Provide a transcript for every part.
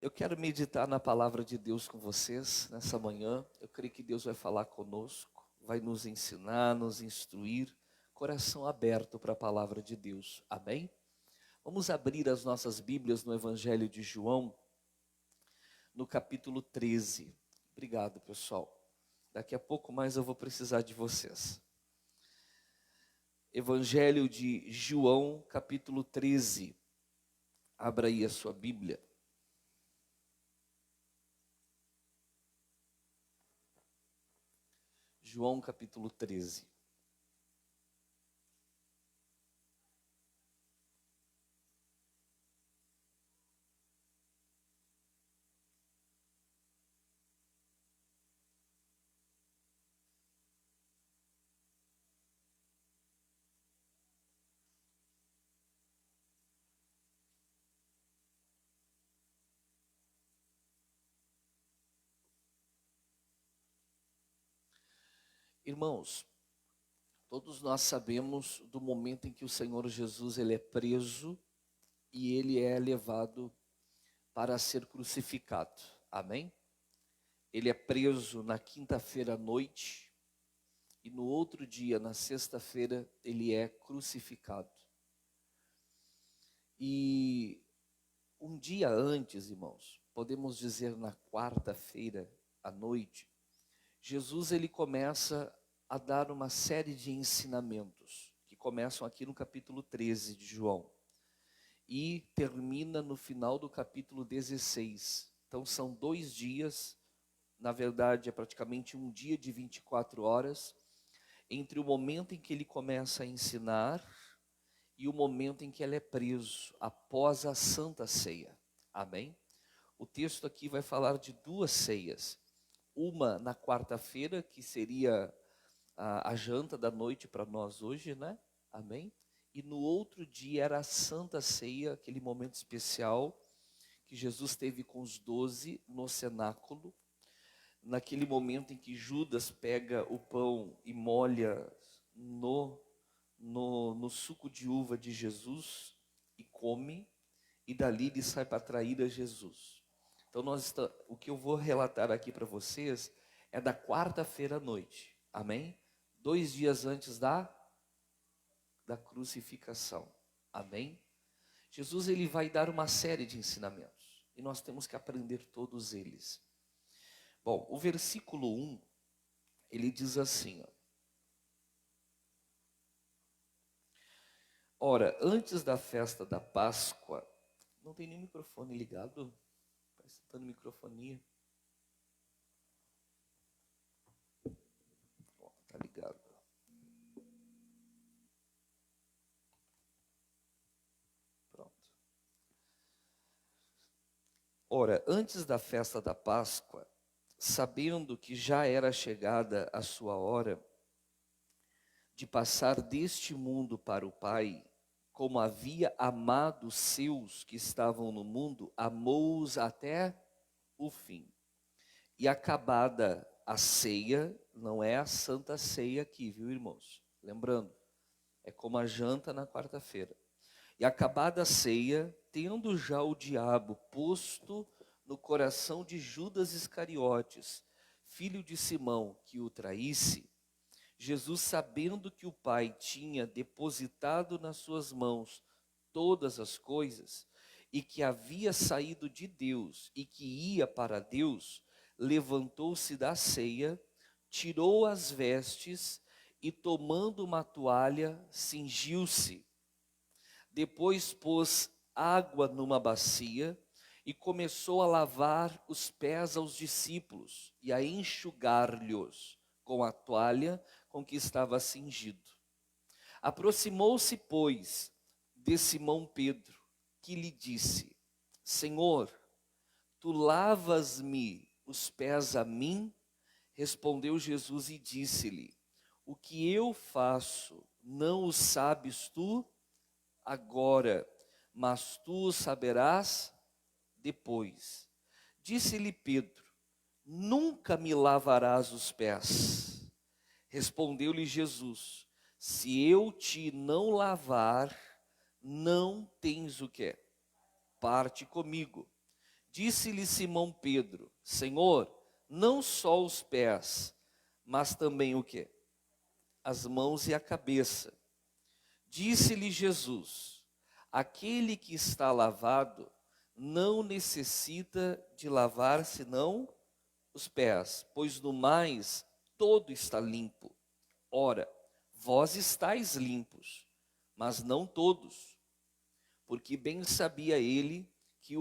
Eu quero meditar na palavra de Deus com vocês nessa manhã. Eu creio que Deus vai falar conosco, vai nos ensinar, nos instruir, coração aberto para a palavra de Deus. Amém? Vamos abrir as nossas Bíblias no Evangelho de João, no capítulo 13. Obrigado, pessoal. Daqui a pouco mais eu vou precisar de vocês. Evangelho de João, capítulo 13. Abra aí a sua Bíblia. João capítulo 13. Irmãos, todos nós sabemos do momento em que o Senhor Jesus ele é preso e ele é levado para ser crucificado. Amém? Ele é preso na quinta-feira à noite e no outro dia, na sexta-feira, ele é crucificado. E um dia antes, irmãos, podemos dizer na quarta-feira à noite, Jesus ele começa a dar uma série de ensinamentos que começam aqui no capítulo 13 de João e termina no final do capítulo 16. Então são 2 dias, na verdade é praticamente um dia de 24 horas, entre o momento em que ele começa a ensinar e o momento em que ele é preso, após a Santa Ceia. Amém? O texto aqui vai falar de 2 ceias. Uma na quarta-feira, que seria a janta da noite para nós hoje, né? Amém? E no outro dia era a Santa Ceia, aquele momento especial que Jesus teve com os 12 no cenáculo. Naquele momento em que Judas pega o pão e molha no suco de uva de Jesus e come, e dali ele sai para trair a Jesus. Então o que eu vou relatar aqui para vocês é da quarta-feira à noite, amém? 2 dias antes da crucificação, amém? Jesus ele vai dar uma série de ensinamentos, e nós temos que aprender todos eles. Bom, o versículo 1, ele diz assim, ó: Ora, antes da festa da Páscoa, não tem nem microfone ligado? Parece que está no microfonia. Está ligado. Pronto. Ora, antes da festa da Páscoa, sabendo que já era chegada a sua hora de passar deste mundo para o Pai, como havia amado os seus que estavam no mundo, amou-os até o fim. E acabada a ceia, não é a Santa Ceia aqui, viu, irmãos? Lembrando, é como a janta na quarta-feira. E acabada a ceia, tendo já o diabo posto no coração de Judas Iscariotes, filho de Simão, que o traísse, Jesus, sabendo que o Pai tinha depositado nas suas mãos todas as coisas, e que havia saído de Deus e que ia para Deus, levantou-se da ceia, tirou as vestes e, tomando uma toalha, cingiu-se. Depois pôs água numa bacia e começou a lavar os pés aos discípulos e a enxugar-lhes com a toalha com que estava cingido. Aproximou-se, pois, de Simão Pedro, que lhe disse: Senhor, tu lavas-me os pés a mim? Respondeu Jesus e disse-lhe: O que eu faço, não o sabes tu agora, mas tu o saberás depois. Disse-lhe Pedro: Nunca me lavarás os pés. Respondeu-lhe Jesus: Se eu te não lavar, não tens o quê? Parte comigo. Disse-lhe Simão Pedro: Senhor, não só os pés, mas também o quê? As mãos e a cabeça. Disse-lhe Jesus: aquele que está lavado não necessita de lavar senão os pés, pois no mais todo está limpo. Ora, vós estáis limpos, mas não todos, porque bem sabia ele que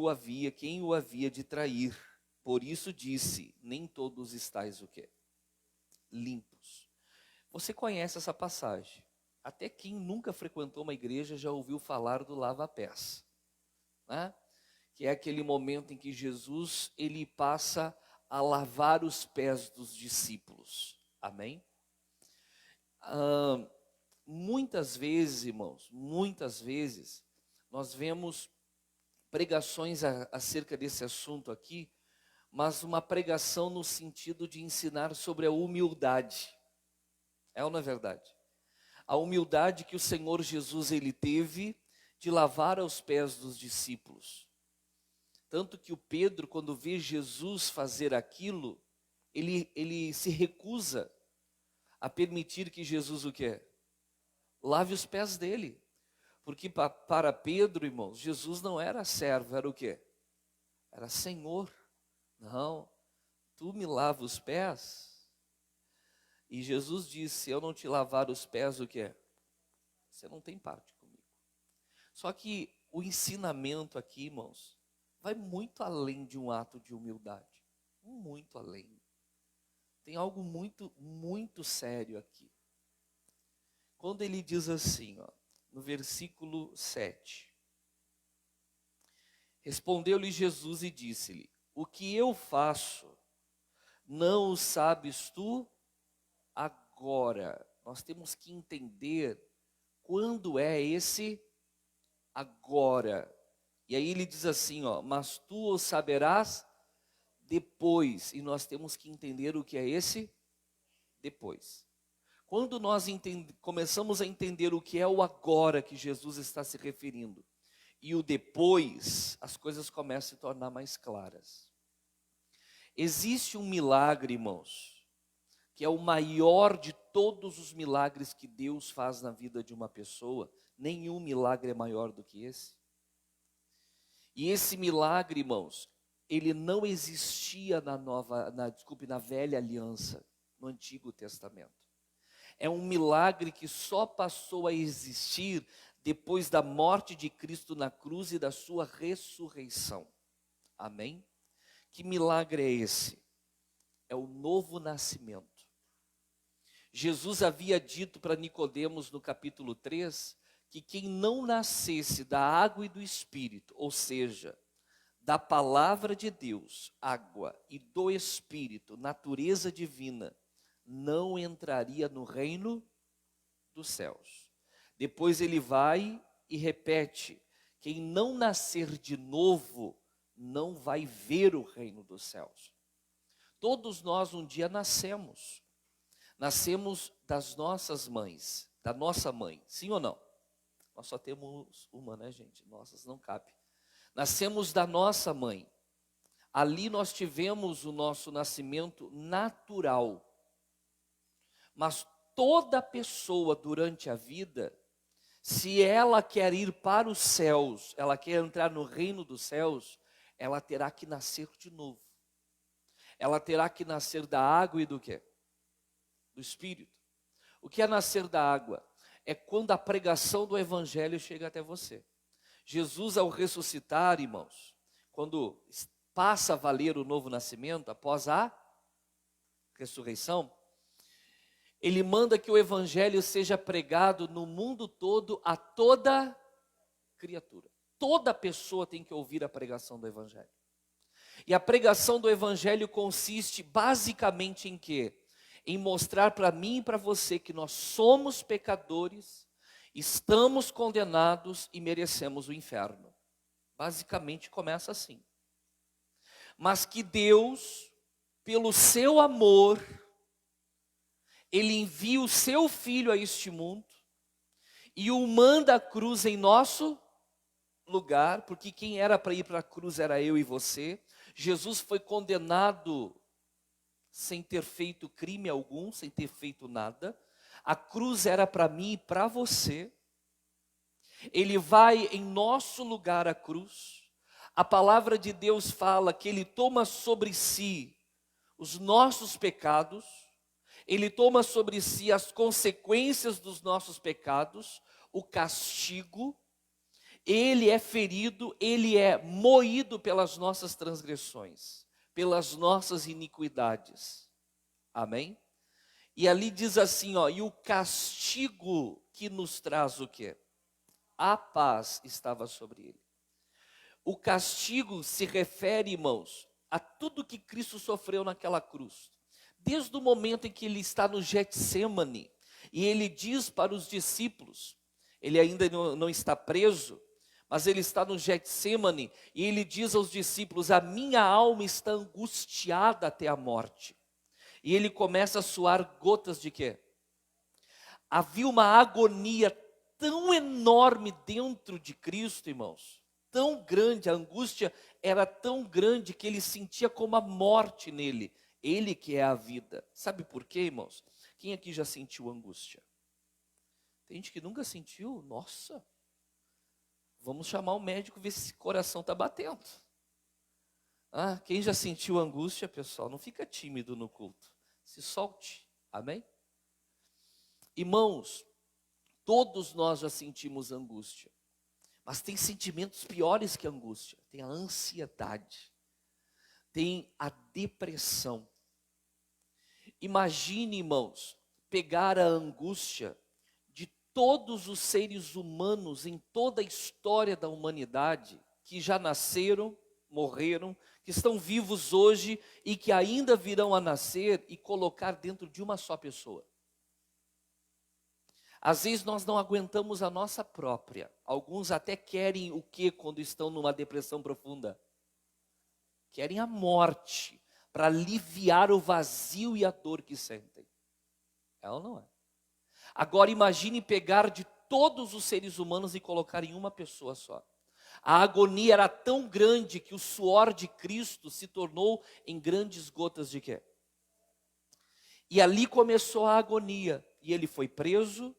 quem o havia de trair. Por isso disse: nem todos estáis o quê? Limpos. Você conhece essa passagem? Até quem nunca frequentou uma igreja já ouviu falar do lava-pés, né? Que é aquele momento em que Jesus ele passa a lavar os pés dos discípulos. Amém? Muitas vezes, irmãos, muitas vezes nós vemos pregações acerca desse assunto aqui, mas uma pregação no sentido de ensinar sobre a humildade. É ou não é verdade? A humildade que o Senhor Jesus ele teve de lavar os pés dos discípulos. Tanto que o Pedro, quando vê Jesus fazer aquilo, ele se recusa a permitir que Jesus o quê? Lave os pés dele. Porque para Pedro, irmãos, Jesus não era servo, era o quê? Era Senhor. Não, tu me lava os pés. E Jesus disse: se eu não te lavar os pés, o quê? Você não tem parte comigo. Só que o ensinamento aqui, irmãos, vai muito além de um ato de humildade. Muito além. Tem algo muito, muito sério aqui. Quando ele diz assim, ó, no versículo 7. Respondeu-lhe Jesus e disse-lhe: o que eu faço, não o sabes tu agora. Nós temos que entender quando é esse agora. E aí ele diz assim, ó, mas tu o saberás depois. E nós temos que entender o que é esse depois. Quando nós começamos a entender o que é o agora que Jesus está se referindo, e o depois, as coisas começam a se tornar mais claras. Existe um milagre, irmãos, que é o maior de todos os milagres que Deus faz na vida de uma pessoa. Nenhum milagre é maior do que esse. E esse milagre, irmãos, ele não existia na velha aliança, no Antigo Testamento. É um milagre que só passou a existir depois da morte de Cristo na cruz e da sua ressurreição. Amém? Que milagre é esse? É o novo nascimento. Jesus havia dito para Nicodemos no capítulo 3, que quem não nascesse da água e do Espírito, ou seja, da palavra de Deus, água, e do Espírito, natureza divina, não entraria no reino dos céus. Depois ele vai e repete: quem não nascer de novo, não vai ver o reino dos céus. Todos nós um dia nascemos das nossas mães, da nossa mãe, sim ou não? Nós só temos uma, né, gente? Nossas não cabe. Nascemos da nossa mãe. Ali nós tivemos o nosso nascimento natural. Mas toda pessoa durante a vida, se ela quer ir para os céus, ela quer entrar no reino dos céus, ela terá que nascer de novo. Ela terá que nascer da água e do quê? Do Espírito. O que é nascer da água? É quando a pregação do Evangelho chega até você. Jesus, ao ressuscitar, irmãos, quando passa a valer o novo nascimento, após a ressurreição, ele manda que o Evangelho seja pregado no mundo todo a toda criatura. Toda pessoa tem que ouvir a pregação do Evangelho. E a pregação do Evangelho consiste basicamente em quê? Em mostrar para mim e para você que nós somos pecadores, estamos condenados e merecemos o inferno. Basicamente começa assim. Mas que Deus, pelo seu amor, Ele envia o seu Filho a este mundo e o manda à cruz em nosso lugar, porque quem era para ir para a cruz era eu e você. Jesus foi condenado sem ter feito crime algum, sem ter feito nada. A cruz era para mim e para você. Ele vai em nosso lugar à cruz. A palavra de Deus fala que Ele toma sobre si os nossos pecados, Ele toma sobre si as consequências dos nossos pecados, o castigo. Ele é ferido, Ele é moído pelas nossas transgressões, pelas nossas iniquidades. Amém? E ali diz assim, ó, e o castigo que nos traz o quê? A paz estava sobre ele. O castigo se refere, irmãos, a tudo que Cristo sofreu naquela cruz. Desde o momento em que ele está no Getsêmani, e ele diz para os discípulos, ele ainda não está preso, mas ele está no Getsêmani, e ele diz aos discípulos, a minha alma está angustiada até a morte. E ele começa a suar gotas de quê? Havia uma agonia tão enorme dentro de Cristo, irmãos, tão grande, a angústia era tão grande que ele sentia como a morte nele, ele que é a vida. Sabe por quê, irmãos? Quem aqui já sentiu angústia? Tem gente que nunca sentiu, nossa, vamos chamar o médico, ver se esse coração está batendo. Quem já sentiu angústia, pessoal, não fica tímido no culto, se solte, amém? Irmãos, todos nós já sentimos angústia, mas tem sentimentos piores que a angústia. Tem a ansiedade, tem a depressão. Imagine, irmãos, pegar a angústia de todos os seres humanos em toda a história da humanidade, que já nasceram, morreram, que estão vivos hoje e que ainda virão a nascer, e colocar dentro de uma só pessoa. Às vezes nós não aguentamos a nossa própria. Alguns até querem o quê quando estão numa depressão profunda? Querem a morte, para aliviar o vazio e a dor que sentem. É ou não é? Agora imagine pegar de todos os seres humanos e colocar em uma pessoa só. A agonia era tão grande que o suor de Cristo se tornou em grandes gotas de quê? E ali começou a agonia. E ele foi preso,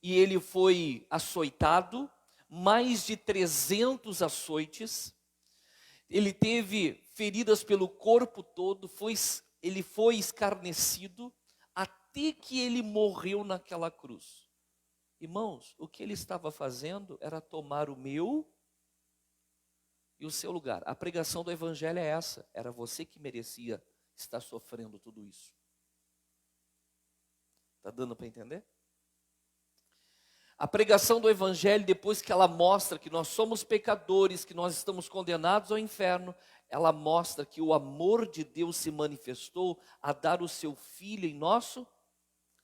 e ele foi açoitado, mais de 300 açoites, ele teve feridas pelo corpo todo, ele foi escarnecido, até que ele morreu naquela cruz. Irmãos, o que ele estava fazendo era tomar o meu e o seu lugar. A pregação do evangelho é essa, era você que merecia estar sofrendo tudo isso. Está dando para entender? A pregação do evangelho, depois que ela mostra que nós somos pecadores, que nós estamos condenados ao inferno, ela mostra que o amor de Deus se manifestou a dar o seu Filho em nosso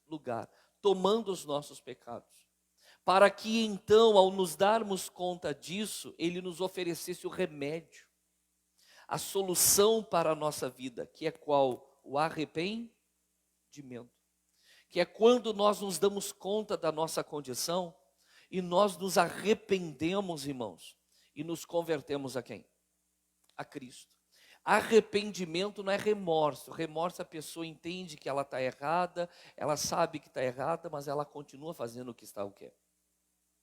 lugar, tomando os nossos pecados. Para que então, ao nos darmos conta disso, Ele nos oferecesse o remédio, a solução para a nossa vida, que é qual? O arrependimento. Que é quando nós nos damos conta da nossa condição e nós nos arrependemos, irmãos, e nos convertemos a quem? A Cristo. Arrependimento não é remorso. Remorso, a pessoa entende que ela está errada, ela sabe que está errada, mas ela continua fazendo o que está o quê?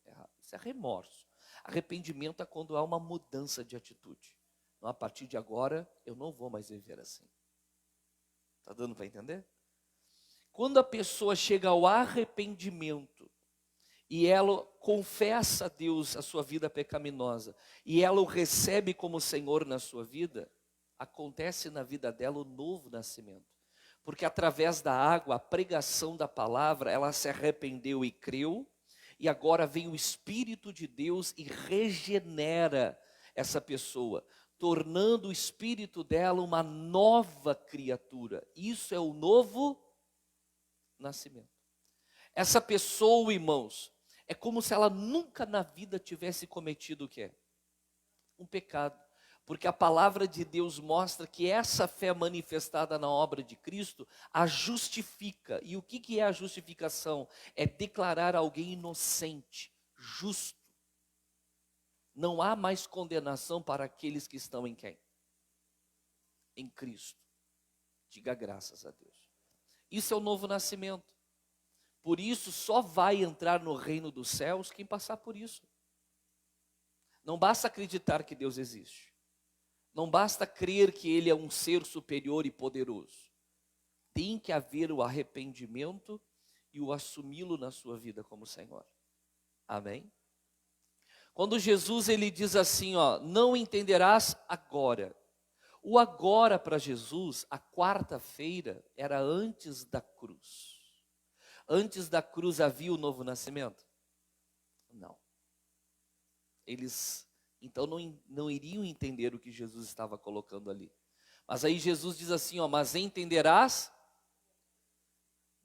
Errado. Isso é remorso. Arrependimento é quando há uma mudança de atitude. Então, a partir de agora, eu não vou mais viver assim. Está dando para entender? Quando a pessoa chega ao arrependimento e ela confessa a Deus a sua vida pecaminosa e ela o recebe como Senhor na sua vida, acontece na vida dela o novo nascimento. Porque através da água, a pregação da palavra, ela se arrependeu e creu, e agora vem o Espírito de Deus e regenera essa pessoa, tornando o espírito dela uma nova criatura. Isso é o novo nascimento. Essa pessoa, irmãos, é como se ela nunca na vida tivesse cometido o quê? Um pecado. Porque a palavra de Deus mostra que essa fé manifestada na obra de Cristo a justifica. E o que é a justificação? É declarar alguém inocente, justo. Não há mais condenação para aqueles que estão em quem? Em Cristo. Diga graças a Deus. Isso é o novo nascimento. Por isso, só vai entrar no reino dos céus quem passar por isso. Não basta acreditar que Deus existe. Não basta crer que Ele é um ser superior e poderoso. Tem que haver o arrependimento e o assumi-lo na sua vida como Senhor. Amém? Quando Jesus ele diz assim, ó, não entenderás agora. O agora para Jesus, a quarta-feira, era antes da cruz. Antes da cruz havia o novo nascimento? Não. Eles, então, não iriam entender o que Jesus estava colocando ali. Mas aí Jesus diz assim, ó, mas entenderás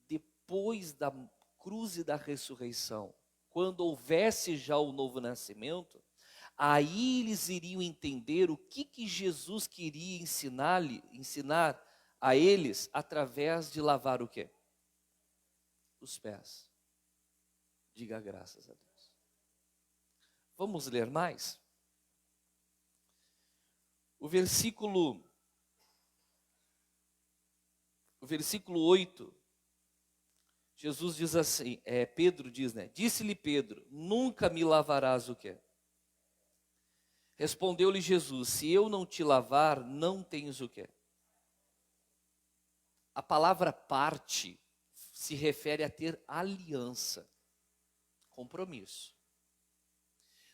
depois da cruz e da ressurreição. Quando houvesse já o novo nascimento, aí eles iriam entender o que Jesus queria ensinar a eles através de lavar o quê? Os pés. Diga graças a Deus. Vamos ler mais? O versículo 8, Jesus diz assim, Pedro diz, né? Disse-lhe Pedro, nunca me lavarás o quê? Respondeu-lhe Jesus, se eu não te lavar, não tens o quê? A palavra parte se refere a ter aliança, compromisso.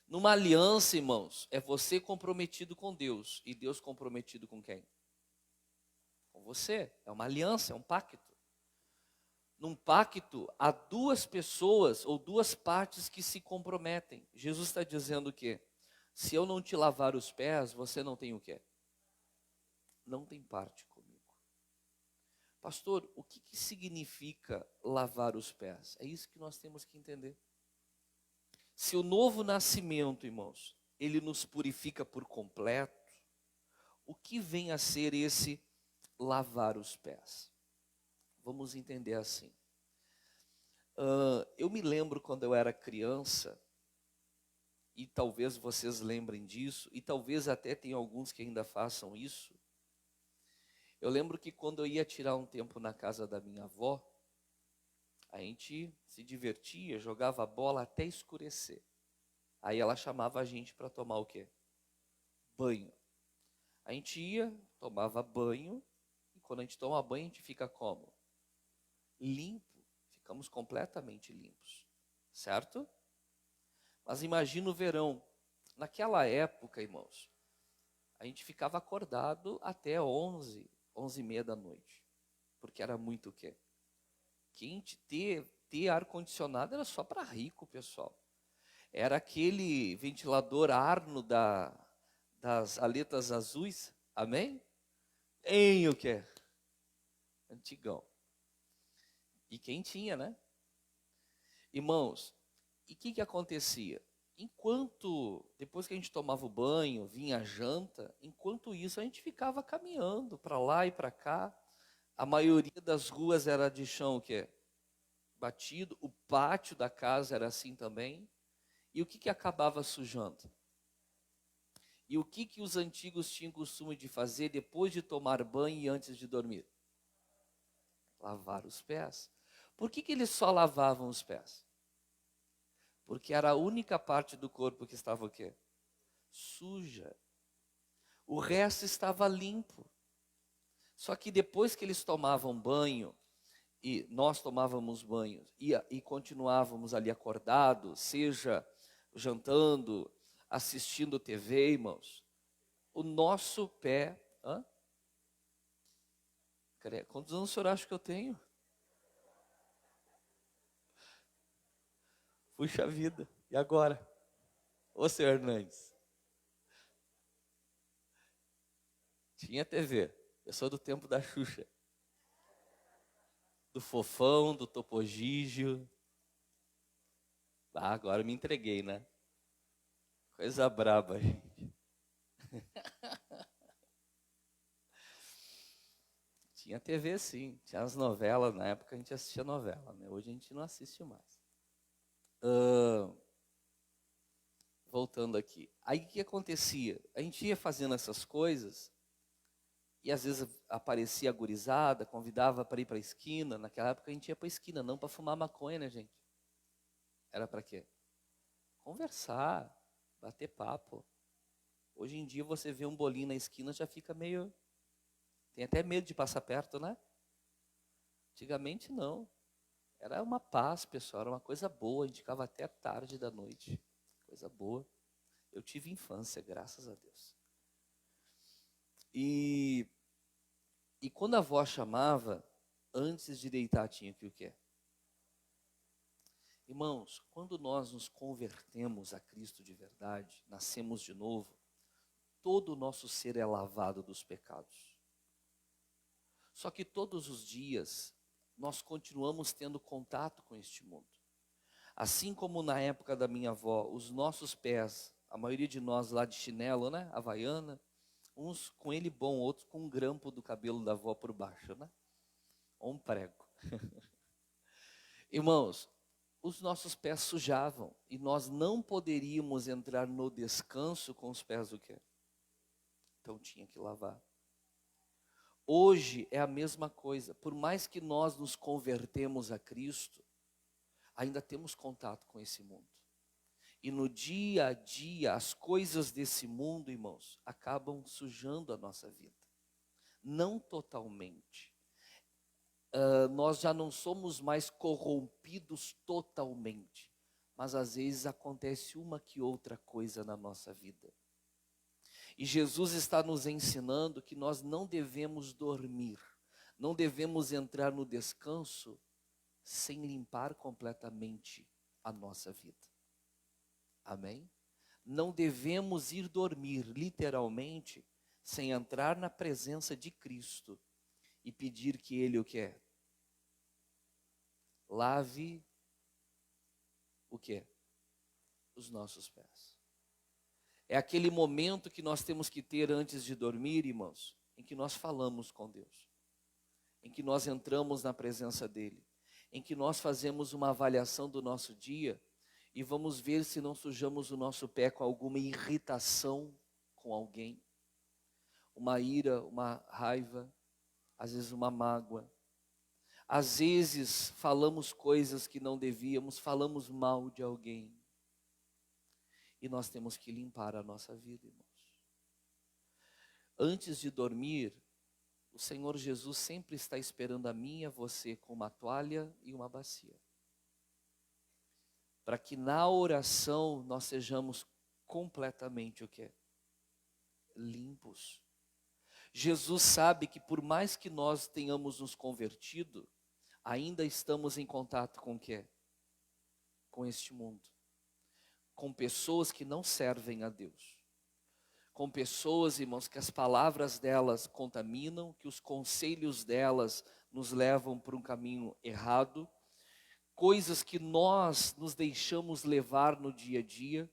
Numa aliança, irmãos, é você comprometido com Deus e Deus comprometido com quem? Com você. É uma aliança, é um pacto. Num pacto, há duas pessoas ou duas partes que se comprometem. Jesus está dizendo o quê? Se eu não te lavar os pés, você não tem o quê? Não tem parte comigo. Pastor, o que significa lavar os pés? É isso que nós temos que entender. Se o novo nascimento, irmãos, ele nos purifica por completo, o que vem a ser esse lavar os pés? Vamos entender assim. Eu me lembro quando eu era criança, e talvez vocês lembrem disso, e talvez até tenha alguns que ainda façam isso. Eu lembro que quando eu ia tirar um tempo na casa da minha avó, a gente se divertia, jogava bola até escurecer. Aí ela chamava a gente para tomar o quê? Banho. A gente ia, tomava banho, e quando a gente toma banho, a gente fica como? Limpo. Ficamos completamente limpos. Certo? Mas imagina o verão. Naquela época, irmãos, a gente ficava acordado até 11 e meia da noite. Porque era muito o quê? Quente, ter ar-condicionado era só para rico, pessoal. Era aquele ventilador Arno das aletas azuis, amém? Em o quê? Antigão. E quem tinha, né? Irmãos, e o que acontecia? Depois que a gente tomava o banho, vinha a janta, enquanto isso a gente ficava caminhando para lá e para cá. A maioria das ruas era de chão o quê? Batido, o pátio da casa era assim também. E o que acabava sujando? E o que os antigos tinham costume de fazer depois de tomar banho e antes de dormir? Lavar os pés. Por que eles só lavavam os pés? Porque era a única parte do corpo que estava o quê? Suja. O resto estava limpo. Só que depois que eles tomavam banho, e nós tomávamos banho, e continuávamos ali acordados, seja jantando, assistindo TV, irmãos, o nosso pé... Quantos anos o senhor acha que eu tenho? Puxa vida, e agora? Ô, senhor Hernandes. Tinha TV, eu sou do tempo da Xuxa. Do Fofão, do Topogígio. Agora eu me entreguei, né? Coisa braba, gente. Tinha TV sim, tinha as novelas, na época a gente assistia novela, né? Hoje a gente não assiste mais. voltando aqui. Aí o que acontecia? A gente ia fazendo essas coisas, e às vezes aparecia a gurizada, convidava para ir para a esquina. Naquela época a gente ia para a esquina, não para fumar maconha, né, gente? Era para quê? Conversar, bater papo. Hoje em dia você vê um bolinho na esquina, já fica meio... Tem até medo de passar perto, né? Antigamente não. Era uma paz, pessoal, era uma coisa boa, a gente ficava até tarde da noite. Coisa boa. Eu tive infância, graças a Deus. E quando a avó chamava, antes de deitar tinha que o quê? Irmãos, quando nós nos convertemos a Cristo de verdade, nascemos de novo, todo o nosso ser é lavado dos pecados. Só que todos os dias nós continuamos tendo contato com este mundo. Assim como na época da minha avó, os nossos pés, a maioria de nós lá de chinelo, né, havaiana, uns com ele bom, outros com um grampo do cabelo da avó por baixo, né? Ou um prego. Irmãos, os nossos pés sujavam e nós não poderíamos entrar no descanso com os pés do quê? Então tinha que lavar. Hoje é a mesma coisa. Por mais que nós nos convertemos a Cristo, ainda temos contato com esse mundo. E no dia a dia, as coisas desse mundo, irmãos, acabam sujando a nossa vida. Não totalmente. Nós já não somos mais corrompidos totalmente. Mas às vezes acontece uma que outra coisa na nossa vida. E Jesus está nos ensinando que nós não devemos dormir, não devemos entrar no descanso sem limpar completamente a nossa vida. Amém? Não devemos ir dormir, literalmente, sem entrar na presença de Cristo e pedir que Ele o quê? Lave o quê? Os nossos pés. É aquele momento que nós temos que ter antes de dormir, irmãos, em que nós falamos com Deus, em que nós entramos na presença dEle, em que nós fazemos uma avaliação do nosso dia e vamos ver se não sujamos o nosso pé com alguma irritação com alguém, uma ira, uma raiva, às vezes uma mágoa. Às vezes falamos coisas que não devíamos, falamos mal de alguém. E nós temos que limpar a nossa vida, irmãos. Antes de dormir, o Senhor Jesus sempre está esperando a mim e a você com uma toalha e uma bacia. Para que na oração nós sejamos completamente o quê? Limpos. Jesus sabe que por mais que nós tenhamos nos convertido, ainda estamos em contato com o quê? Com este mundo. Com pessoas que não servem a Deus. Com pessoas, irmãos, que as palavras delas contaminam, que os conselhos delas nos levam para um caminho errado, coisas que nós nos deixamos levar no dia a dia,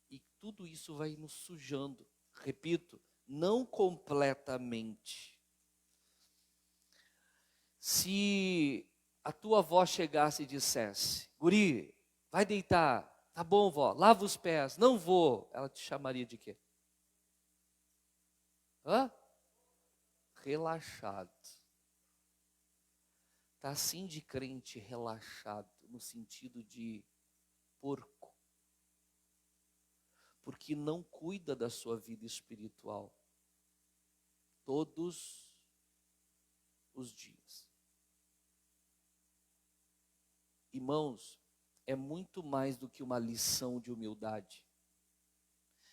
e tudo isso vai nos sujando. Repito, não completamente. Se a tua avó chegasse e dissesse: guri, vai deitar, tá bom, vó, lava os pés, não vou, ela te chamaria de quê? Hã? Relaxado. Está assim de crente relaxado, no sentido de porco. Porque não cuida da sua vida espiritual. Todos os dias. Irmãos, é muito mais do que uma lição de humildade.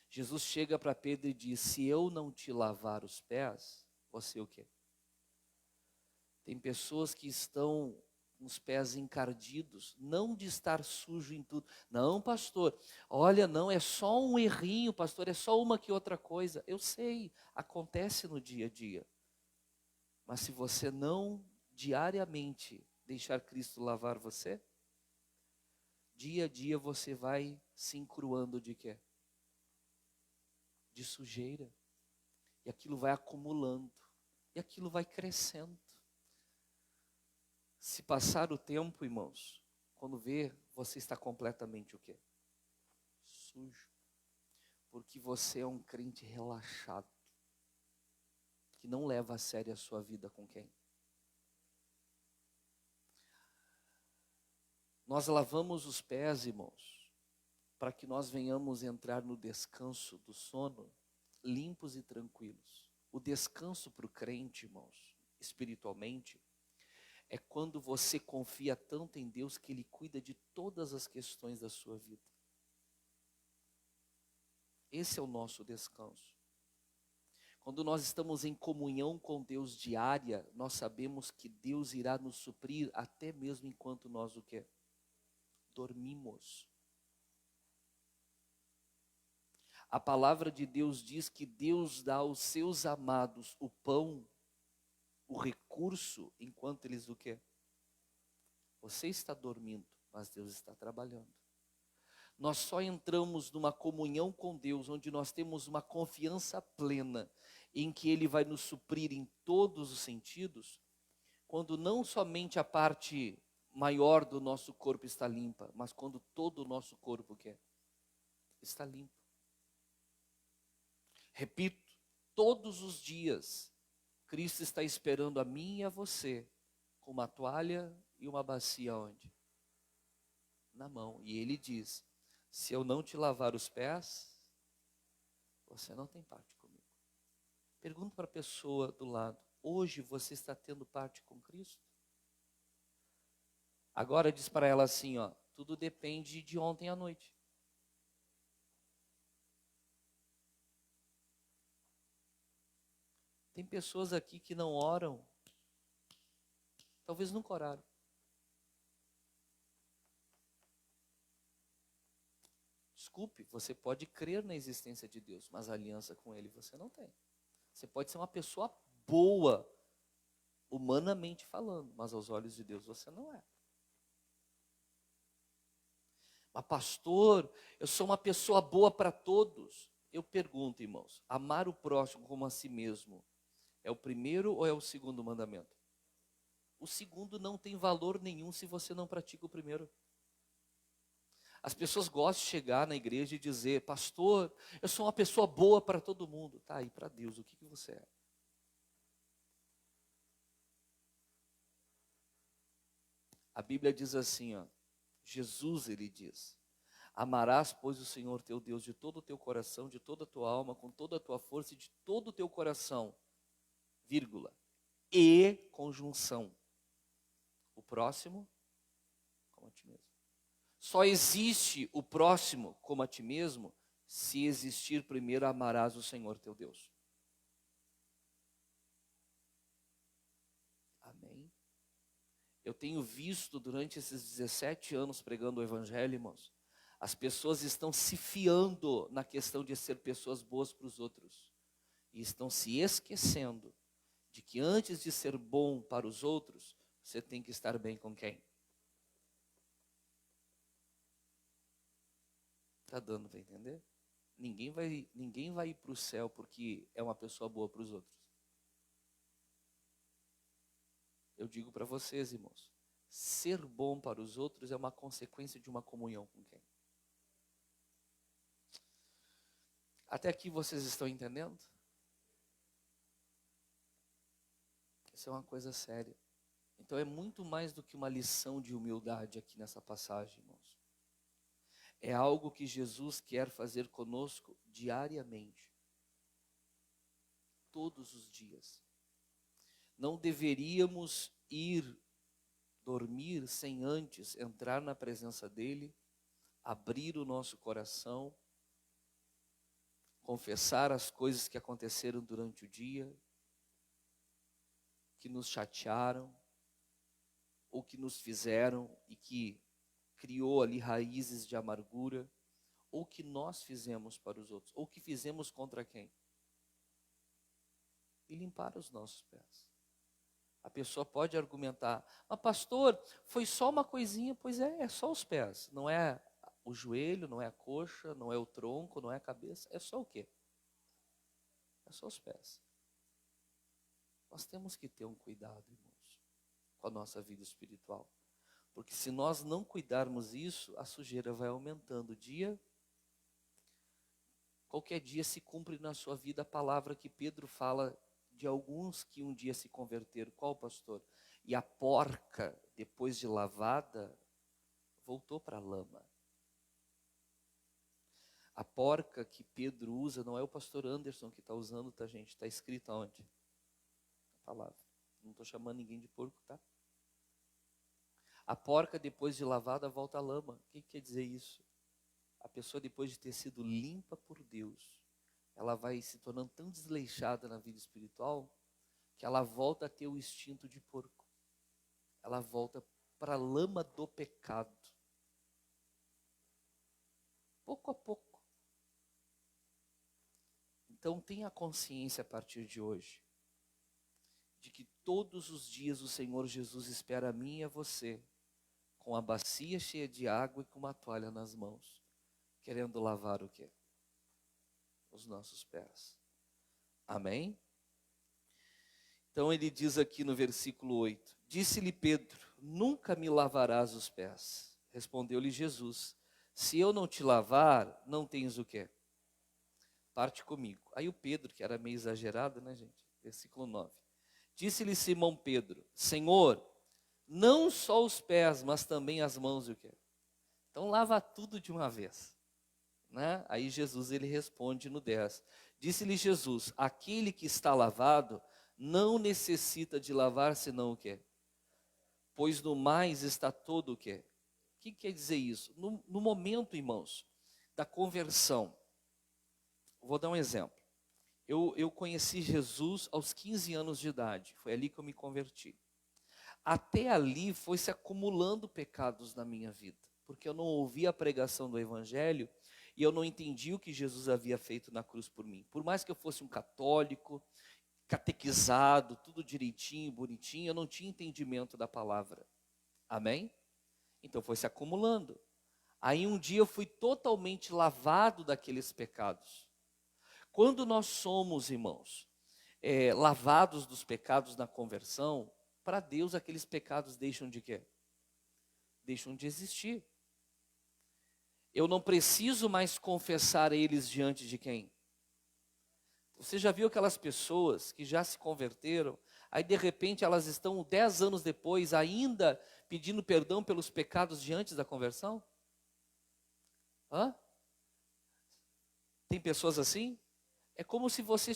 Jesus chega para Pedro e diz: se eu não te lavar os pés, você o quê? Tem pessoas que estão com os pés encardidos, não de estar sujo em tudo. Não, pastor, olha, não, é só um errinho, pastor, é só uma que outra coisa. Eu sei, acontece no dia a dia. Mas se você não diariamente deixar Cristo lavar você, dia a dia você vai se encruando de quê? De sujeira. E aquilo vai acumulando. E aquilo vai crescendo. Se passar o tempo, irmãos, quando vê, você está completamente o quê? Sujo. porque você é um crente relaxado, que não leva a sério a sua vida com quem? Nós lavamos os pés, irmãos, para que nós venhamos entrar no descanso do sono, limpos e tranquilos. O descanso para o crente, irmãos, espiritualmente, é quando você confia tanto em Deus que Ele cuida de todas as questões da sua vida. Esse é o nosso descanso. Quando nós estamos em comunhão com Deus diária, nós sabemos que Deus irá nos suprir até mesmo enquanto nós o quê? Dormimos. A palavra de Deus diz que Deus dá aos seus amados o pão, o recurso, enquanto eles o quê? Você está dormindo, mas Deus está trabalhando. Nós só entramos numa comunhão com Deus, onde nós temos uma confiança plena, em que Ele vai nos suprir em todos os sentidos, quando não somente a parte maior do nosso corpo está limpa, mas quando todo o nosso corpo está limpo. Repito, todos os dias, Cristo está esperando a mim e a você, com uma toalha e uma bacia onde? Na mão. E Ele diz, se eu não te lavar os pés, você não tem parte comigo. Pergunta para a pessoa do lado, hoje você está tendo parte com Cristo? Agora diz para ela assim, ó, tudo depende de ontem à noite. Tem pessoas aqui que não oram, talvez nunca oraram. Desculpe, você pode crer na existência de Deus, mas aliança com Ele você não tem. Você pode ser uma pessoa boa, humanamente falando, mas aos olhos de Deus você não é. Mas pastor, eu sou uma pessoa boa para todos. Eu pergunto, irmãos, amar o próximo como a si mesmo é o primeiro ou é o segundo mandamento? O segundo não tem valor nenhum se você não pratica o primeiro. As pessoas gostam de chegar na igreja e dizer, pastor, eu sou uma pessoa boa para todo mundo. Tá, e para Deus, o que você é? A Bíblia diz assim, ó, Jesus ele diz, amarás, pois, o Senhor teu Deus de todo o teu coração, de toda a tua alma, com toda a tua força e de todo o teu coração, vírgula, e conjunção, o próximo como a ti mesmo. Só existe o próximo como a ti mesmo se existir primeiro amarás o Senhor teu Deus. Amém? Eu tenho visto durante esses 17 anos pregando o Evangelho, irmãos, as pessoas estão se fiando na questão de ser pessoas boas para os outros. E estão se esquecendo de que antes de ser bom para os outros, você tem que estar bem com quem? Está dando para entender? Ninguém vai ir para o céu porque é uma pessoa boa para os outros. Eu digo para vocês, irmãos, ser bom para os outros é uma consequência de uma comunhão com quem? Até aqui vocês estão entendendo? Isso é uma coisa séria. Então é muito mais do que uma lição de humildade aqui nessa passagem, irmãos. É algo que Jesus quer fazer conosco diariamente. Todos os dias. Não deveríamos ir dormir sem antes entrar na presença dEle, abrir o nosso coração, confessar as coisas que aconteceram durante o dia, que nos chatearam, ou que nos fizeram e que criou ali raízes de amargura, ou que nós fizemos para os outros, ou que fizemos contra quem? E limpar os nossos pés. A pessoa pode argumentar, mas pastor, foi só uma coisinha. Pois é só os pés, não é o joelho, não é a coxa, não é o tronco, não é a cabeça, é só o quê? É só os pés. Nós temos que ter um cuidado, irmãos, com a nossa vida espiritual. Porque se nós não cuidarmos isso, a sujeira vai aumentando dia. Qualquer dia se cumpre na sua vida a palavra que Pedro fala de alguns que um dia se converteram. Qual, pastor? E a porca, depois de lavada, voltou para a lama. A porca que Pedro usa não é o pastor Anderson que está usando, tá, gente? Está escrito aonde? A palavra. Não estou chamando ninguém de porco, tá? A porca, depois de lavada, volta à lama. O que quer dizer isso? A pessoa, depois de ter sido limpa por Deus, ela vai se tornando tão desleixada na vida espiritual que ela volta a ter o instinto de porco. Ela volta para a lama do pecado. Pouco a pouco. Então tenha consciência a partir de hoje de que todos os dias o Senhor Jesus espera a mim e a você com a bacia cheia de água e com uma toalha nas mãos, querendo lavar o quê? Os nossos pés. Amém? Então ele diz aqui no versículo 8: Disse-lhe Pedro: Nunca me lavarás os pés. Respondeu-lhe Jesus: Se eu não te lavar, não tens o quê? Parte comigo. Aí o Pedro, que era meio exagerado, né, gente? Versículo 9. Disse-lhe Simão Pedro: Senhor, não só os pés, mas também as mãos e o quê? Então lava tudo de uma vez. Né? Aí Jesus ele responde no 10. Disse-lhe Jesus: Aquele que está lavado não necessita de lavar senão o quê? Pois no mais está todo o quê? O que quer dizer isso? No momento, irmãos, da conversão, vou dar um exemplo. Eu conheci Jesus aos 15 anos de idade, foi ali que eu me converti. Até ali foi se acumulando pecados na minha vida, porque eu não ouvi a pregação do Evangelho e eu não entendi o que Jesus havia feito na cruz por mim. Por mais que eu fosse um católico, catequizado, tudo direitinho, bonitinho, eu não tinha entendimento da palavra. Amém? Então foi se acumulando. Aí um dia eu fui totalmente lavado daqueles pecados. Quando nós somos, irmãos, lavados dos pecados na conversão, para Deus aqueles pecados deixam de quê? Deixam de existir. Eu não preciso mais confessar eles diante de quem? Você já viu aquelas pessoas que já se converteram, aí de repente elas estão 10 anos depois ainda pedindo perdão pelos pecados diante da conversão? Hã? Tem pessoas assim? É como se você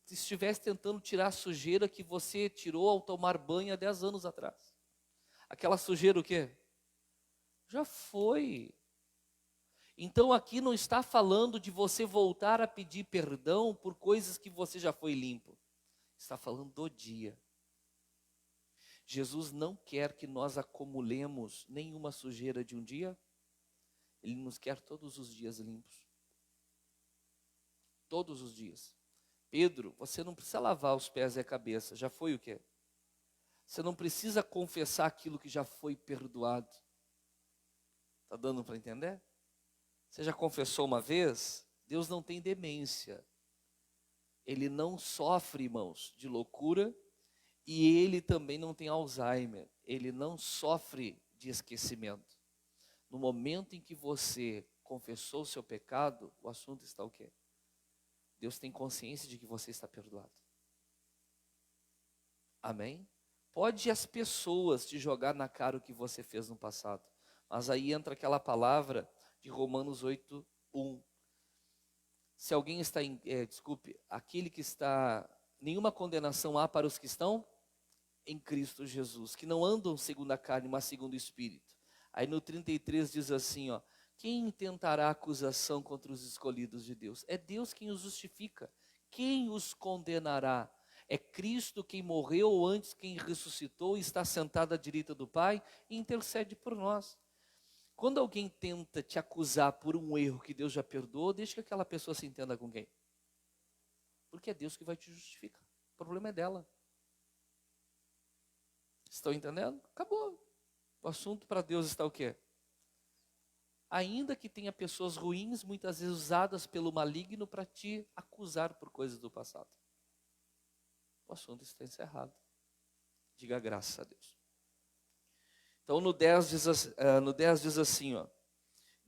estivesse tentando tirar a sujeira que você tirou ao tomar banho há 10 anos atrás. Aquela sujeira o quê? Já foi. Então aqui não está falando de você voltar a pedir perdão por coisas que você já foi limpo. Está falando do dia. Jesus não quer que nós acumulemos nenhuma sujeira de um dia. Ele nos quer todos os dias limpos. Todos os dias. Pedro, você não precisa lavar os pés e a cabeça. Já foi o quê? Você não precisa confessar aquilo que já foi perdoado. Está dando para entender? Você já confessou uma vez? Deus não tem demência. Ele não sofre, irmãos, de loucura. E ele também não tem Alzheimer. Ele não sofre de esquecimento. No momento em que você confessou o seu pecado, o assunto está o quê? Deus tem consciência de que você está perdoado. Amém? Pode as pessoas te jogar na cara o que você fez no passado. Mas aí entra aquela palavra de Romanos 8:1. Se alguém está aquele que está, nenhuma condenação há para os que estão em Cristo Jesus, que não andam segundo a carne, mas segundo o Espírito. Aí no 33 diz assim, ó: quem intentará acusação contra os escolhidos de Deus? É Deus quem os justifica. Quem os condenará? É Cristo quem morreu, ou antes quem ressuscitou e está sentado à direita do Pai e intercede por nós. Quando alguém tenta te acusar por um erro que Deus já perdoou, deixa que aquela pessoa se entenda com quem? Porque é Deus que vai te justificar. O problema é dela. Estão entendendo? Acabou. O assunto para Deus está o quê? Ainda que tenha pessoas ruins, muitas vezes usadas pelo maligno para te acusar por coisas do passado. O assunto está encerrado. Diga graças a Deus. Então no 10 diz assim, ó: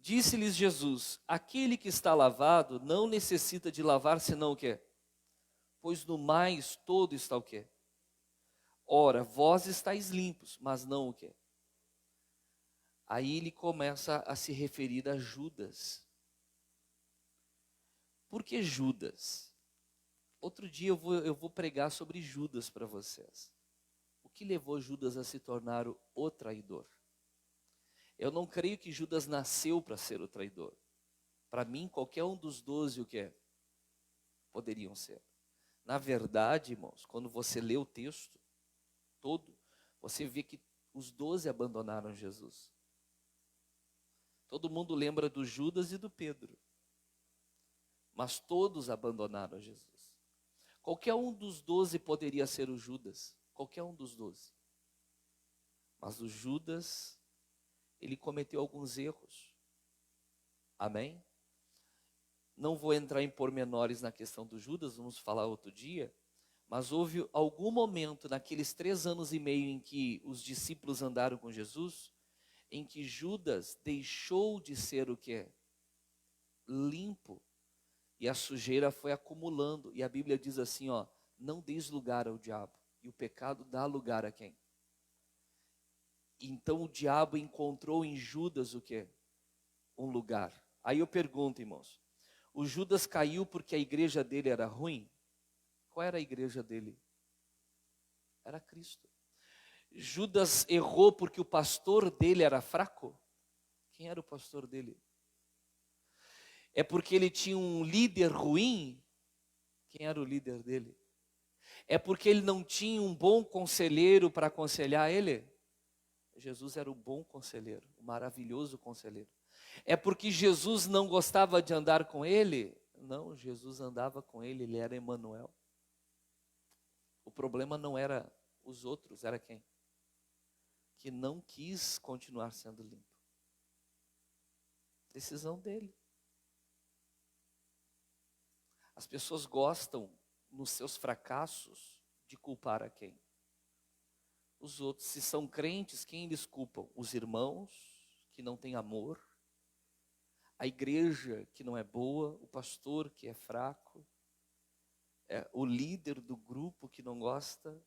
Disse-lhes Jesus: aquele que está lavado não necessita de lavar senão o quê? Pois no mais todo está o quê? Ora, vós estáis limpos, mas não o quê? Aí ele começa a se referir a Judas. Por que Judas? Outro dia eu vou pregar sobre Judas para vocês. O que levou Judas a se tornar o traidor? Eu não creio que Judas nasceu para ser o traidor. Para mim, qualquer um dos 12 o que é? Poderiam ser. Na verdade, irmãos, quando você lê o texto todo, você vê que os 12 abandonaram Jesus. Todo mundo lembra do Judas e do Pedro. Mas todos abandonaram Jesus. Qualquer um dos 12 poderia ser o Judas. Qualquer um dos 12. Mas o Judas, ele cometeu alguns erros. Amém? Não vou entrar em pormenores na questão do Judas, vamos falar outro dia. Mas houve algum momento, naqueles 3 anos e meio em que os discípulos andaram com Jesus, em que Judas deixou de ser o que? Limpo. E a sujeira foi acumulando. E a Bíblia diz assim, ó, não deis lugar ao diabo. E o pecado dá lugar a quem? Então o diabo encontrou em Judas o quê? Um lugar. Aí eu pergunto, irmãos, o Judas caiu porque a igreja dele era ruim? Qual era a igreja dele? Era Cristo. Judas errou porque o pastor dele era fraco? Quem era o pastor dele? É porque ele tinha um líder ruim? Quem era o líder dele? É porque ele não tinha um bom conselheiro para aconselhar ele? Jesus era um bom conselheiro, um maravilhoso conselheiro. É porque Jesus não gostava de andar com ele? Não, Jesus andava com ele, ele era Emanuel. O problema não era os outros, era quem? Que não quis continuar sendo limpo. Decisão dele. As pessoas gostam, nos seus fracassos, de culpar a quem? Os outros. Se são crentes, quem eles culpam? Os irmãos que não têm amor, a igreja que não é boa, o pastor que é fraco, o líder do grupo que não gosta.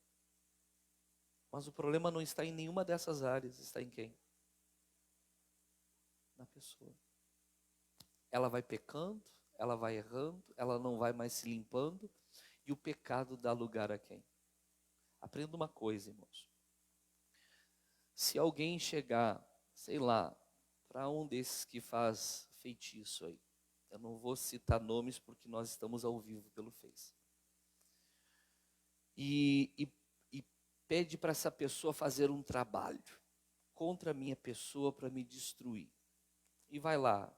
Mas o problema não está em nenhuma dessas áreas, está em quem? Na pessoa. Ela vai pecando, ela vai errando, ela não vai mais se limpando, e o pecado dá lugar a quem? Aprenda uma coisa, irmãos. Se alguém chegar, sei lá, para um desses que faz feitiço aí, eu não vou citar nomes porque nós estamos ao vivo pelo Face, e pede para essa pessoa fazer um trabalho contra a minha pessoa para me destruir, e vai lá,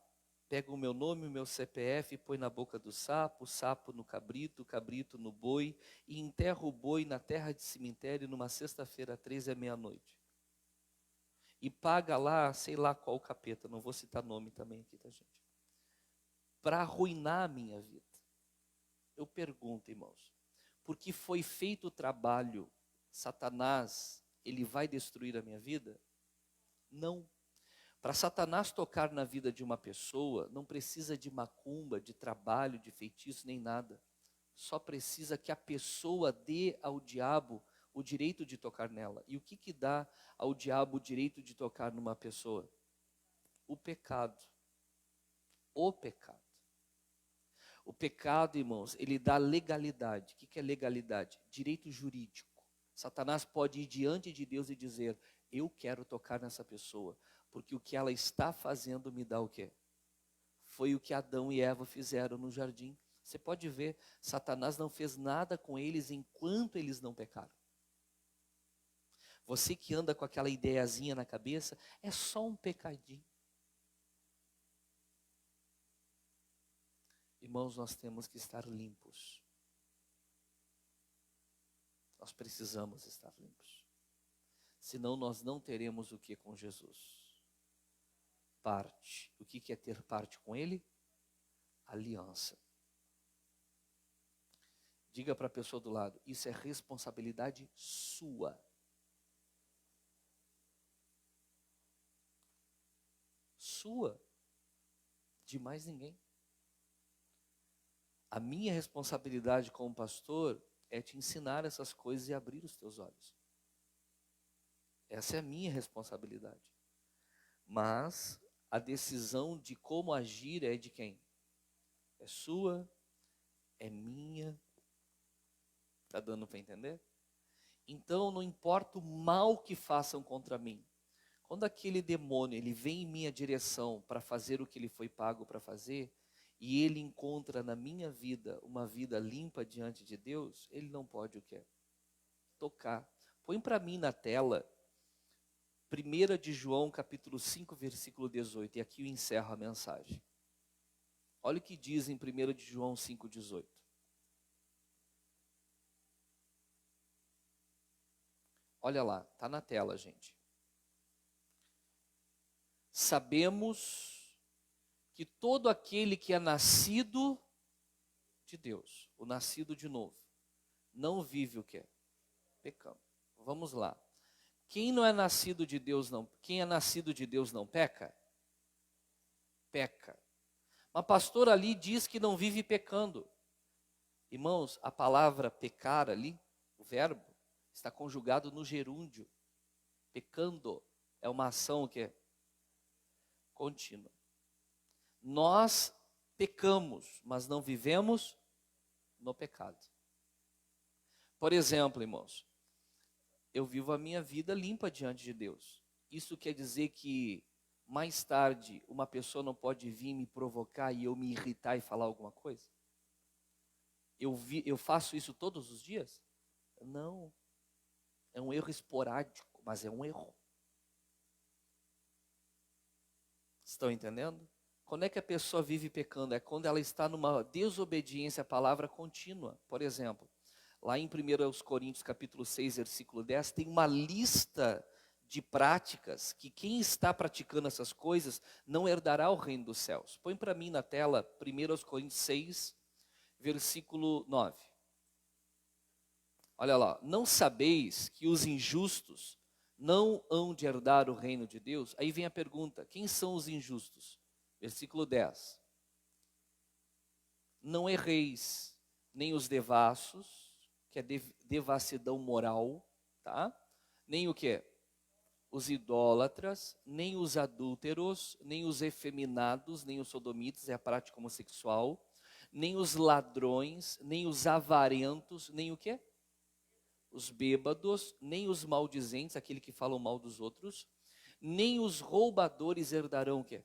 pega o meu nome, o meu CPF, põe na boca do sapo, o sapo no cabrito, o cabrito no boi, e enterra o boi na terra de cemitério numa sexta-feira, 13 à meia-noite. E paga lá, sei lá qual capeta, não vou citar nome também aqui, tá, gente? Para arruinar a minha vida. Eu pergunto, irmãos, porque foi feito o trabalho, Satanás, ele vai destruir a minha vida? Não. Para Satanás tocar na vida de uma pessoa, não precisa de macumba, de trabalho, de feitiço, nem nada. Só precisa que a pessoa dê ao diabo o direito de tocar nela. E o que dá ao diabo o direito de tocar numa pessoa? O pecado. O pecado. O pecado, irmãos, ele dá legalidade. O que é legalidade? Direito jurídico. Satanás pode ir diante de Deus e dizer, eu quero tocar nessa pessoa, porque o que ela está fazendo me dá o quê? Foi o que Adão e Eva fizeram no jardim. Você pode ver, Satanás não fez nada com eles enquanto eles não pecaram. Você que anda com aquela ideiazinha na cabeça, é só um pecadinho. Irmãos, nós temos que estar limpos. Nós precisamos estar limpos. Senão nós não teremos o que com Jesus? Parte. O que é ter parte com Ele? Aliança. Diga para a pessoa do lado, isso é responsabilidade sua. Sua. de mais ninguém. A minha responsabilidade como pastor é te ensinar essas coisas e abrir os teus olhos. Essa é a minha responsabilidade. Mas a decisão de como agir é de quem? É sua, é minha. Está dando para entender? Então não importa o mal que façam contra mim. Quando aquele demônio ele vem em minha direção para fazer o que ele foi pago para fazer, e ele encontra na minha vida uma vida limpa diante de Deus, ele não pode o quê? Tocar. Põe para mim na tela 1 de João capítulo 5, versículo 18, e aqui eu encerro a mensagem. Olha o que diz em 1 de João 5, 18. Olha lá, está na tela, gente. Sabemos que todo aquele que é nascido de Deus, o nascido de novo, não vive o quê? Pecando. Vamos lá. Quem não é nascido de Deus não, quem é nascido de Deus não peca? Peca. Mas pastor ali diz que não vive pecando. Irmãos, a palavra pecar ali, o verbo, está conjugado no gerúndio. Pecando é uma ação que é contínua. Nós pecamos, mas não vivemos no pecado. Por exemplo, irmãos, eu vivo a minha vida limpa diante de Deus. Isso quer dizer que mais tarde uma pessoa não pode vir me provocar e eu me irritar e falar alguma coisa? Eu faço isso todos os dias? Não. É um erro esporádico, mas é um erro. Estão entendendo? Quando é que a pessoa vive pecando? É quando ela está numa desobediência à palavra contínua. Por exemplo, lá em 1 Coríntios capítulo 6, versículo 10, tem uma lista de práticas que quem está praticando essas coisas não herdará o reino dos céus. Põe para mim na tela 1 Coríntios 6, versículo 9. Olha lá, não sabeis que os injustos não hão de herdar o reino de Deus? Aí vem a pergunta, quem são os injustos? Versículo 10. Não erreis, nem os devassos, que é devassidão moral, tá? Nem o que? Os idólatras, nem os adúlteros, nem os efeminados, nem os sodomitas, é a prática homossexual, nem os ladrões, nem os avarentos, nem o que? Os bêbados, nem os maldizentes, aquele que falam mal dos outros, nem os roubadores herdarão o quê?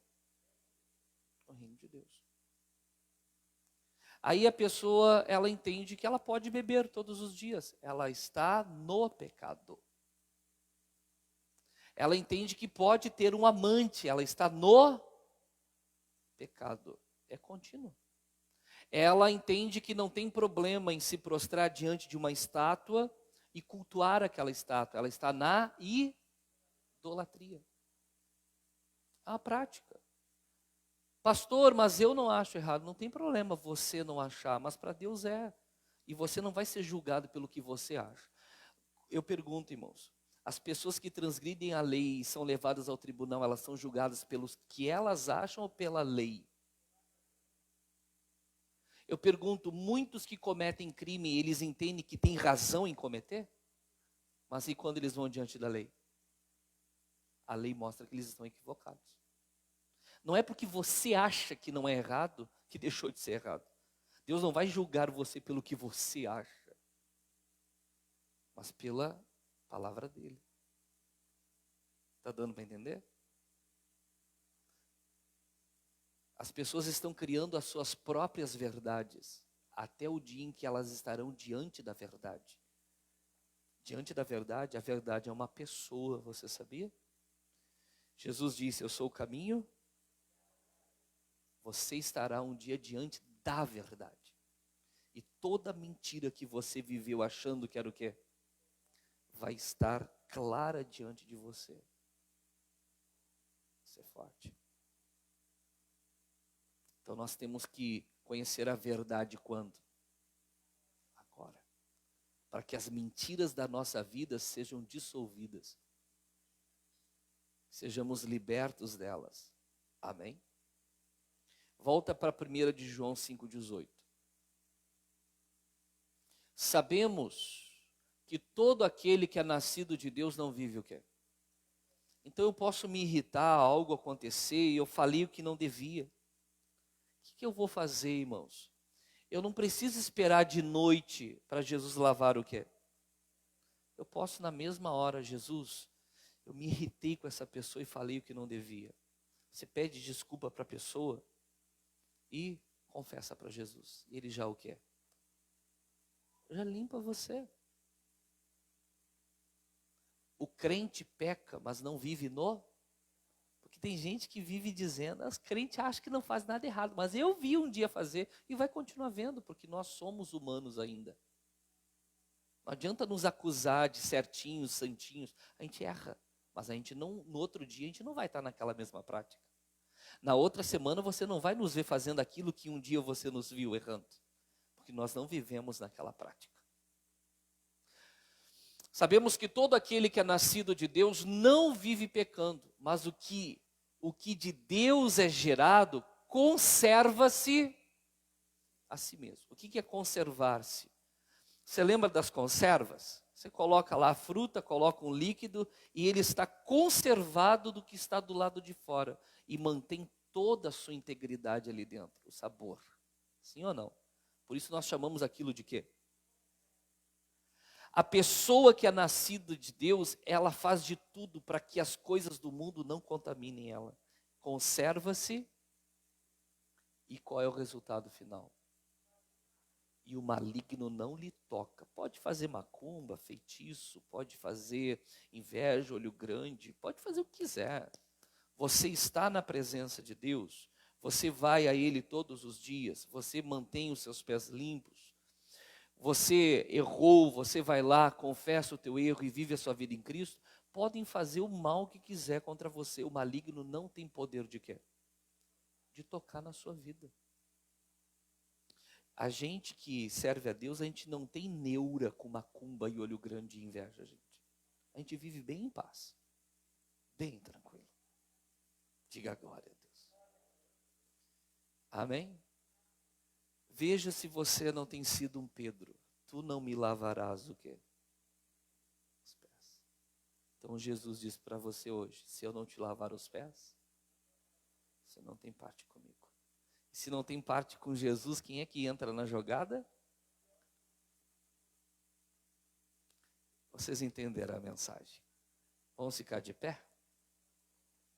O reino de Deus. Aí a pessoa, ela entende que ela pode beber todos os dias. Ela está no pecado. Ela entende que pode ter um amante. Ela está no pecado. É contínuo. Ela entende que não tem problema em se prostrar diante de uma estátua e cultuar aquela estátua. Ela está na idolatria. É uma prática. Pastor, mas eu não acho errado. Não tem problema você não achar, mas para Deus é. E você não vai ser julgado pelo que você acha. Eu pergunto, irmãos, as pessoas que transgridem a lei e são levadas ao tribunal, elas são julgadas pelos que elas acham ou pela lei? Eu pergunto, muitos que cometem crime, eles entendem que têm razão em cometer? Mas e quando eles vão diante da lei? A lei mostra que eles estão equivocados. Não é porque você acha que não é errado, que deixou de ser errado. Deus não vai julgar você pelo que você acha, mas pela palavra dele. Está dando para entender? As pessoas estão criando as suas próprias verdades, até o dia em que elas estarão diante da verdade. Diante da verdade, a verdade é uma pessoa, você sabia? Jesus disse, eu sou o caminho. Você estará um dia diante da verdade. E toda mentira que você viveu achando que era o quê? Vai estar clara diante de você. Isso é forte. Então nós temos que conhecer a verdade quando? Agora. Para que as mentiras da nossa vida sejam dissolvidas. Sejamos libertos delas. Amém? Volta para 1 de João 5,18. Sabemos que todo aquele que é nascido de Deus não vive o quê? Então eu posso me irritar, algo acontecer, e eu falei o que não devia. O que eu vou fazer, irmãos? Eu não preciso esperar de noite para Jesus lavar o quê? Eu posso na mesma hora, Jesus, eu me irritei com essa pessoa e falei o que não devia. Você pede desculpa para a pessoa e confessa para Jesus. E ele já o quê? Já limpa você. O crente peca, mas não vive no... Porque tem gente que vive dizendo, os crentes acham que não faz nada errado, mas eu vi um dia fazer e vai continuar vendo, porque nós somos humanos ainda. Não adianta nos acusar de certinhos, santinhos, a gente erra, mas a gente não, no outro dia a gente não vai estar naquela mesma prática. Na outra semana você não vai nos ver fazendo aquilo que um dia você nos viu errando, porque nós não vivemos naquela prática. Sabemos que todo aquele que é nascido de Deus não vive pecando, mas o que de Deus é gerado conserva-se a si mesmo. O que é conservar-se? Você lembra das conservas? Você coloca lá a fruta, coloca um líquido e ele está conservado do que está do lado de fora e mantém toda a sua integridade ali dentro, o sabor. Sim ou não? Por isso nós chamamos aquilo de quê? A pessoa que é nascida de Deus, ela faz de tudo para que as coisas do mundo não contaminem ela. Conserva-se. E qual é o resultado final? E o maligno não lhe toca. Pode fazer macumba, feitiço, pode fazer inveja, olho grande, pode fazer o que quiser. Você está na presença de Deus, você vai a Ele todos os dias, você mantém os seus pés limpos. Você errou, você vai lá, confessa o teu erro e vive a sua vida em Cristo, podem fazer o mal que quiser contra você. O maligno não tem poder de quê? De tocar na sua vida. A gente que serve a Deus, a gente não tem neura com macumba e olho grande e inveja, gente. A gente vive bem em paz, bem tranquilo. Diga glória a Deus. Amém? Veja se você não tem sido um Pedro. Tu não me lavarás o quê? Os pés. Então Jesus diz para você hoje, se eu não te lavar os pés, você não tem parte comigo. E se não tem parte com Jesus, quem é que entra na jogada? Vocês entenderam a mensagem. Vamos ficar de pé?